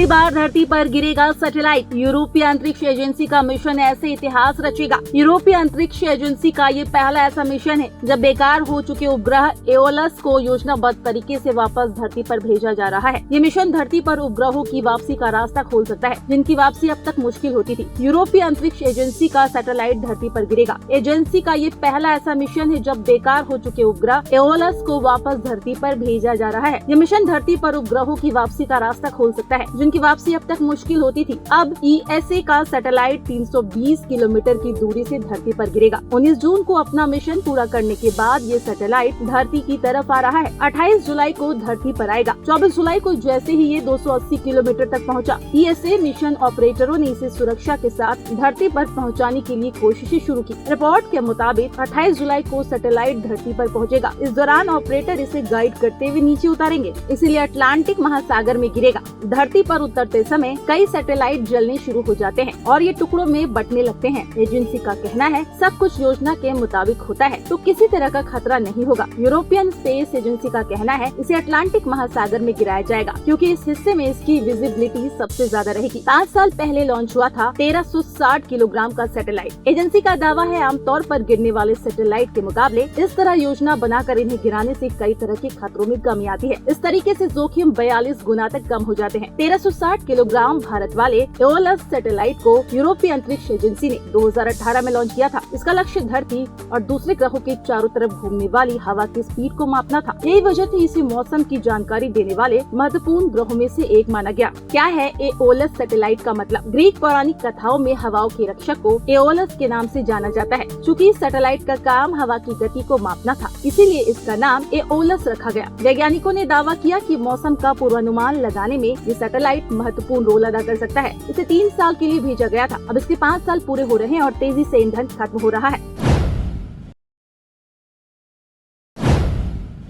बार धरती पर गिरेगा सैटेलाइट। यूरोपीय अंतरिक्ष एजेंसी का मिशन ऐसे इतिहास रचेगा। यूरोपीय अंतरिक्ष एजेंसी का ये पहला ऐसा मिशन है जब बेकार हो चुके उपग्रह एओलस को योजनाबद्ध तरीके से वापस धरती पर भेजा जा रहा है। ये मिशन धरती पर उपग्रहों की वापसी का रास्ता खोल सकता है, जिनकी वापसी अब तक मुश्किल होती थी। यूरोपीय अंतरिक्ष एजेंसी का सैटेलाइट धरती पर गिरेगा। एजेंसी का ये पहला ऐसा मिशन है जब बेकार हो चुके उपग्रह एओलस को वापस धरती पर भेजा जा रहा है। ये मिशन धरती पर उपग्रहों की वापसी का रास्ता खोल सकता है, जिनकी वापसी अब तक मुश्किल होती थी। अब ईएसए का सैटेलाइट 320 किलोमीटर की दूरी से धरती पर गिरेगा। 19 जून को अपना मिशन पूरा करने के बाद ये सैटेलाइट धरती की तरफ आ रहा है। 28 जुलाई को धरती पर आएगा। 24 जुलाई को जैसे ही ये 280 किलोमीटर तक पहुंचा, ईएसए मिशन ऑपरेटरों ने इसे सुरक्षा के साथ धरती पर पहुंचाने के लिए कोशिशें शुरू की। रिपोर्ट के मुताबिक 28 जुलाई को सैटेलाइट धरती पर पहुंचेगा। इस दौरान ऑपरेटर इसे गाइड करते हुए नीचे उतारेंगे, इसलिए अटलांटिक महासागर में गिरेगा। धरती पर उतरते समय कई सैटेलाइट जलने शुरू हो जाते हैं और ये टुकड़ों में बंटने लगते हैं। एजेंसी का कहना है सब कुछ योजना के मुताबिक होता है तो किसी तरह का खतरा नहीं होगा। यूरोपियन स्पेस एजेंसी का कहना है इसे अटलांटिक महासागर में गिराया जाएगा, क्योंकि इस हिस्से में इसकी विजिबिलिटी सबसे ज्यादा रहेगी। 5 साल पहले लॉन्च हुआ था 1360 किलोग्राम का सैटेलाइट। एजेंसी का दावा है आमतौर पर गिरने वाले सैटेलाइट के मुकाबले इस तरह योजना बनाकर इन्हें गिराने से कई तरह के खतरों में कमी आती है। इस तरीके से जोखिम 42 गुना तक कम हो जाते हैं। 1360 किलोग्राम भारत वाले एओलस सैटेलाइट को यूरोपीय अंतरिक्ष एजेंसी ने 2018 में लॉन्च किया था। इसका लक्ष्य धरती और दूसरे ग्रहों के चारों तरफ घूमने वाली हवा की स्पीड को मापना था। यही वजह थी इसे मौसम की जानकारी देने वाले महत्वपूर्ण ग्रहों में से एक माना गया। क्या है एओलस सैटेलाइट का मतलब? ग्रीक पौराणिक कथाओं में हवाओं के रक्षक को एओलस के नाम से जाना जाता है। चूँकि सैटेलाइट का काम हवा की गति को मापना था, इसीलिए इसका नाम एओलस रखा गया। वैज्ञानिकों ने दावा किया कि मौसम का पूर्वानुमान लगाने में ये सैटेलाइट महत्वपूर्ण रोल अदा कर सकता है। इसे 3 साल के लिए भेजा गया था। अब इसके 5 साल पूरे हो रहे हैं और तेजी से ईंधन खत्म हो रहा है।